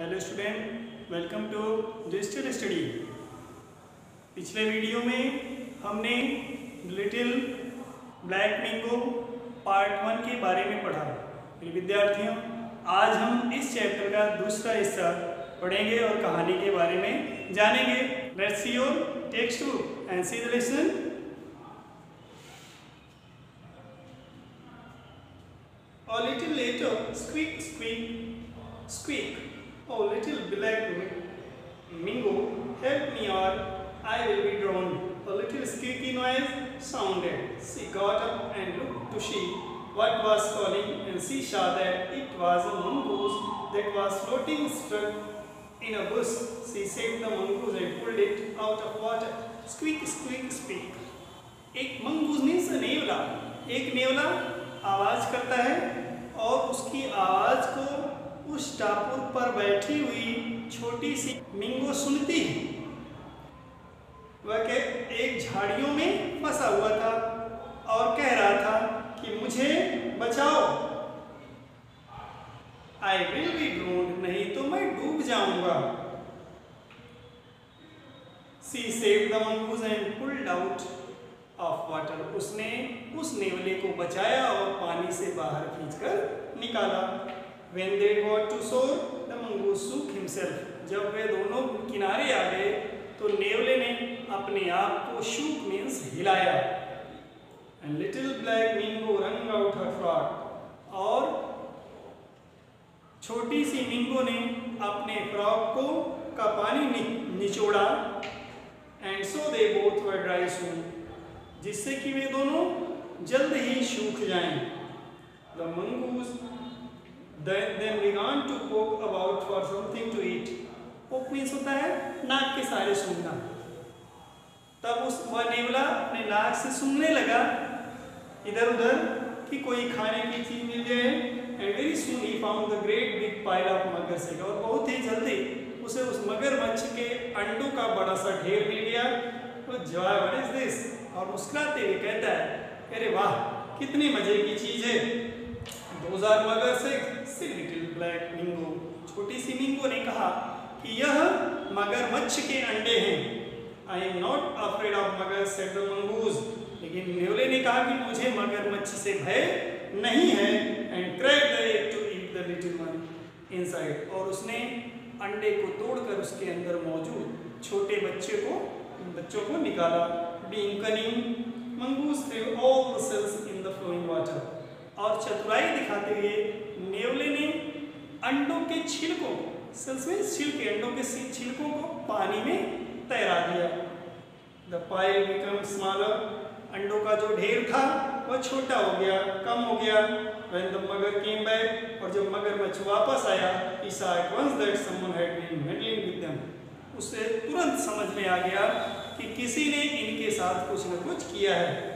Hello student, welcome to digital study. पिछले video में हमने लिटिल ब्लैक मैंगो पार्ट 1 के बारे में पढ़ा। मेरे विद्यार्थियों, आज हम इस चैप्टर का दूसरा हिस्सा पढ़ेंगे और कहानी के बारे में जानेंगे। Let's see your text book and see the lesson. A little later, squeak, squeak, squeak. Oh, little black mingo, help me or I will be drowned. A little squeaky noise sounded. She got up and looked to see what was calling, and she saw that it was a mongoose that was floating stuck in a bush. She saved the mongoose and pulled it out of water. Squeak, squeak, squeak. एक mongoose means नेवला। एक नेवला आवाज करता है और उसकी आवाज को उस टापू पर बैठी हुई छोटी सी मिंगो सुनती है। वह एक झाड़ियों में फंसा हुआ था और कह रहा था कि मुझे बचाओ। आई विल बी ड्रोन्ड, नहीं तो मैं डूब जाऊंगा। She save the mongoose and pulled out of water, उसने उस नेवले को बचाया और पानी से बाहर खींचकर निकाला। When they got to shore, the mongoose shook himself. जब वे दोनों किनारे आ गए तो नेवले ने अपने आप को shook means हिलाया। And little black mingo wrung out her frock, और छोटी सी मिंगो ने अपने फ्रॉक को का पानी निचोड़ा। And so they both were dry soon, जिससे कि वे दोनों जल्द ही सूख जाएं। The mongoose then began to poke about for something to eat. Poke means होता है नाक के सारे सूंघना। तब वह नेवला अपने नाक से सूंघने लगा इधर उधर कि कोई खाने की चीज मिल जाए। And very soon he found the great big pile of मगरमच्छ, और बहुत ही जल्दी उसे उस मगरमच्छ के अंडों का बड़ा सा ढेर मिल गया। तो joy, what is this? और मुस्कुराते हुए कहता है, अरे वाह, कितनी मजे की चीज है। 2000 मगर से लिटिल ब्लैक मिंगो, छोटी सी मिंगो ने कहा कि यह मगरमच्छ के अंडे हैं। I am not afraid of मगर, सेड द मंगूस, लेकिन नेवले ने कहा कि मुझे मगरमच्छ से भय नहीं है। And crack the egg to eat the little one inside, और उसने अंडे को तोड़कर उसके अंदर मौजूद छोटे बच्चों को निकाला। Being cunning, mongoose threw all the cells in the flowing water. और चतुराई दिखाते हुए नेवले ने अंडों के छिलकों, सेल्स में छिलके, अंडों के छिलकों को पानी में तैरा दिया। The pile became smaller. अंडों का जो ढेर था वह छोटा हो गया, कम हो गया। When the mugger came back, और जब मगरमच्छ वापस आया, he saw at once that someone had been meddling with them. उसे तुरंत समझ में आ गया कि किसी ने इनके साथ कुछ न कुछ किया है।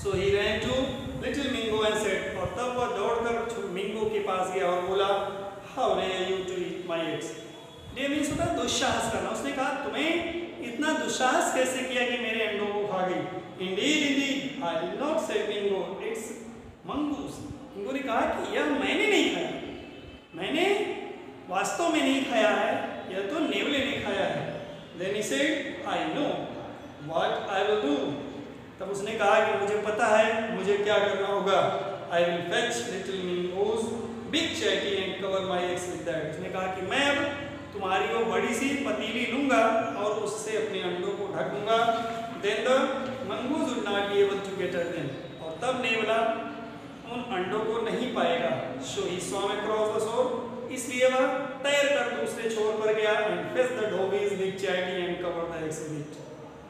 So he ran to little mingo and said, और तब वह दौड़कर मिंगो के पास गया और बोला, How dare you to eat my eggs? ये मीन्स होता है दुस्साहस करना। उसने कहा, तुम्हें इतना दुस्साहस कैसे किया कि मेरे अंडों को खा गई? Indeed, I did not say mingo, it's mongoose. मिंगो ने कहा कि यह मैंने नहीं खाया, मैंने वास्तव में नहीं खाया है, यह तो नेवले ने खाया है। Then he said, I know what I will do. तब उसने कहा कि मुझे पता है मुझे क्या करना होगा। I will fetch little mingo's big chatty and cover my eggs with that. उसने कहा कि मैं अब तुम्हारी वो बड़ी सी पतीली लूँगा और उससे अपने अंडों को ढक दूँगा। Then the mongoose would not be able to get at them. और तब नेवला उन अंडों को नहीं पाएगा। So he swam across the shore. इसलिए वह तैर कर दूसरे छोर पर गया। And fetched the dhobi's big chatty and covered the eggs with it.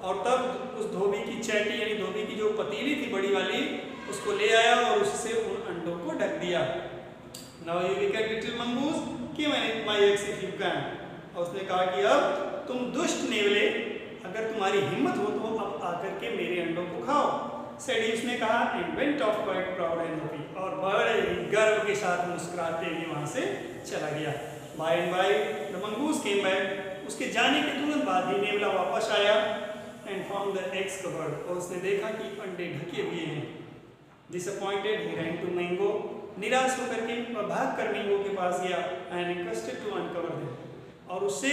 और तब उस धोबी की चैटी यानी धोबी की जो पतीली थी बड़ी वाली, उसको ले आया और उससे उन अंडों को ढक दिया। Now you wicked little mongoose, give my eggs if you can. और उसने कहा कि अब तुम दुष्ट नेवले, अगर तुम्हारी हिम्मत हो तो अब आकर के मेरे अंडों को खाओ। सेडी, उसने कहा, and went off quite proud and happy, और बड़े गर्व के साथ मुस्कुराते हुए वहाँ से चला गया। By and by the mongoose came back. उसके जाने के तुरंत बाद ही नेवला वापस आया। And found the eggs covered, और उसने देखा कि अंडे ढके हुए हैं। Disappointed, he ran to Mango. निराश होकर के वह भाग कर मिंगो के पास गया and requested to uncover them, और उससे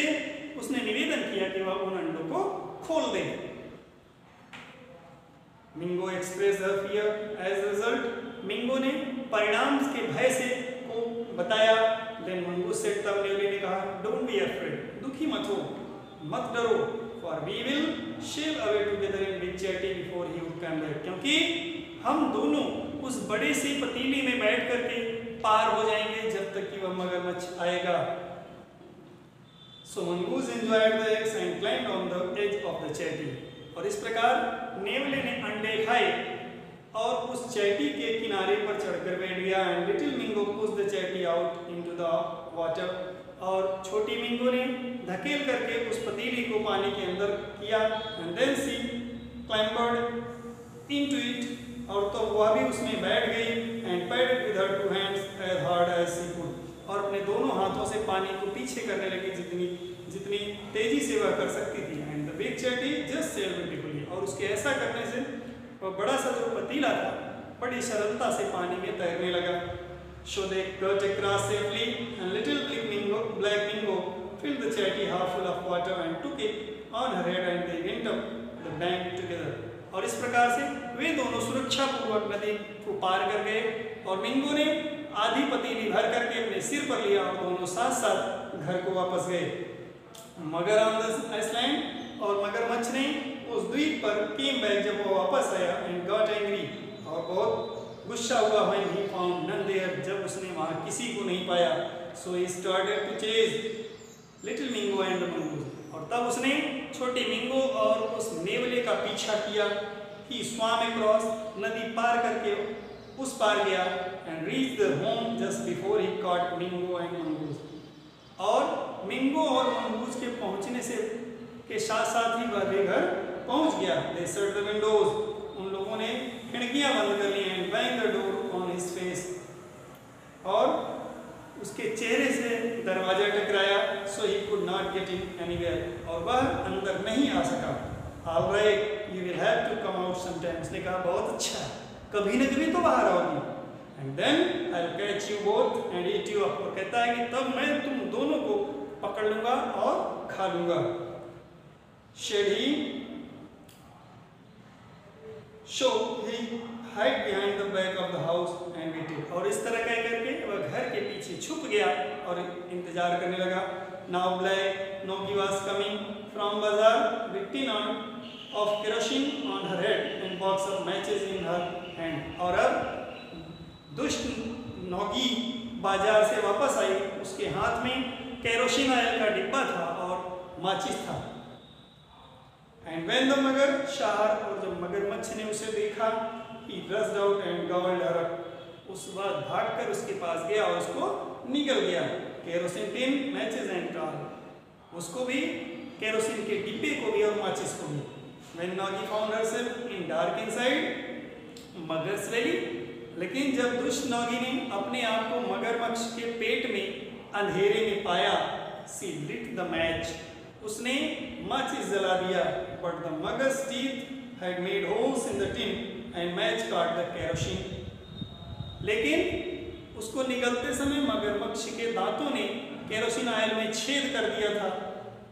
उसने निवेदन किया कि वह उन अंडों को खोल दे। मिंगो express her fear as result, मिंगो ने परिणाम के भय से को बताया। देन मंगूस सेड, तब नेवले ने कहा, डोंट बी अफ्रेड, दुखी मत हो, मत डरो, for we will shell away together in big chatty before he would come back, क्योंकि हम दोनों उस बड़े से पतीली में बैठ करके पार हो जाएंगे जब तक कि वह मगरमच्छ आएगा। So mongoose enjoyed the eggs and climbed on the edge of the chatty, और इस प्रकार नेवले ने अंडे खाए और उस चैटी के किनारे पर चढ़कर बैठ गया। And little Mingo pushed the chatty out into the water, और छोटी मिंगो ने धकेल करके उस पतीली को पानी के अंदर किया। And then she climbed into it, और तो वह भी उसमें बैठ गई। And paddled with her two hands as hard as she could, और अपने दोनों हाथों से पानी को पीछे करने लगी जितनी तेजी से वह कर सकती थी। And the big chatty just sailed beautifully, और उसके ऐसा करने से वह बड़ा सा जो पतीला था बड़ी सरलता से पानी में तैरने लगा। So they got across safely, and little black mingo filled the chatty half full of water and took it on her head, and they went up the bank together. और इस प्रकार से वे दोनों सुरक्षा पूर्वक नदी को पार कर गए, और मिंगो ने आधी पतीली भर करके अपने सिर पर लिया, और दोनों साथ साथ घर को वापस गए। मगर ऑन द आइसलैंड, और मगरमच्छ ने उस द्वीप पर केम बैक, जब वो वापस आया, एंड गॉट एंग्री, और बहुत गुस्सा हुआ when he found none there, जब उसने वहां किसी को नहीं पाया। So he started to chase little Mingo and the mongoose, और तब उसने छोटी मिंगो और उस नेवले का पीछा किया। ही स्वाम अक्रॉस, नदी पार करके उस पार गया, and reach the home just before he caught Mingo and mongoose, और मिंगो और मंगूस के पहुंचने से के साथ साथ ही वह घर पहुंच गया। दे शट द विंडोज, उन लोगों ने खिड़कियां बंद कर ली। And bang the door on his face, और उसके चेहरे से दरवाजा टकराया। So he could not get in anywhere, और वह अंदर नहीं आ सका। All right, you will have to come out sometime, उसने कहा बहुत अच्छा, कभी न कभी तो बाहर आओगी। And then I will catch you both and eat you up, और कहता है कि तब मैं तुम दोनों को पकड़ लूंगा और खा लूंगा। Should he so he hid behind the back of the house and waited, और इस तरह कह करके वह घर के पीछे छुप गया और इंतजार करने लगा। Now black Nogi was coming from bazaar with tin of kerosene on her head and box of matches in her hand, और अब दुष्ट नौगी बाजार से वापस आई, उसके हाथ में केरोसिन ऑयल का डिब्बा था और माचिस था। And when the मगर शाहर, और जब मगरमच्छ ने उसे देखा, he rushed out and gobbled her up, उस बाद भागकर उसके पास गया और उसको निगल गया। केरोसिन टिन, मैचेस एंड टाल, उसको भी, केरोसिन के डिब्बे को भी और माचिस को भी। When Nagi found herself in dark inside मगर's belly, लेकिन जब दुष्ट नौगी ने अपने आप को मगरमच्छ के पेट में अंधेरे में पाया, she lit the match, उसने माचिस जला दिया। But the mugger's teeth had made holes in the tin and match caught the kerosene, लेकिन उसको निगलते समय मगरमच्छ के दांतों ने केरोसिन ऑयल में छेद कर दिया था,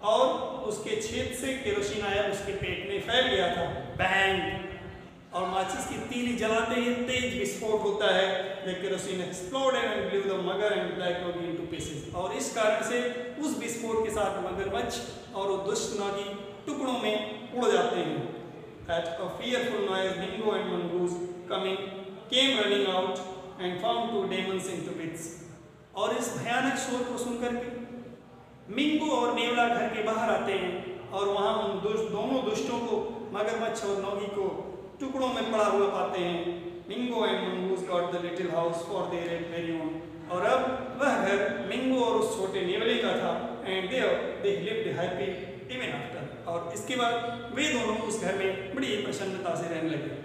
और उसके छेद से केरोसिन ऑयल उसके पेट में फैल गया था। बैंग, और माचिस की तीली जलाते ही तेज विस्फोट होता है। The kerosene exploded and blew the mugger and black Nogi into pieces, और इस कारण से उस विस्फोट के साथ मगरमच्छ और वो दुष्ट नौगी टुकड़ों में उड़ जाते हैं। At a fearful noise, Mingo and Mongoose came running out and found two demons in the pits, और इस भयानक शोर को सुनकर के मिंगो और नेवला घर के बाहर आते हैं, और वहां उन दोनों दुष्टों को, मगरमच्छ और नौगी को, टुकड़ों में पड़ा हुआ पाते हैं। Mingo and mongoose got the little house for their very own, और अब वह घर मिंगो और उस छोटे नेवले का था। And they lived happy even after, और इसके बाद वे दोनों उस घर में बड़ी प्रसन्नता से रहने लगे।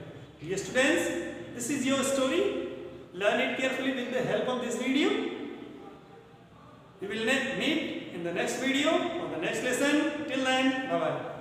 Dear students, this is your story, learn it carefully with the help of this video. We will meet in the next video or the next lesson. Till then, bye bye.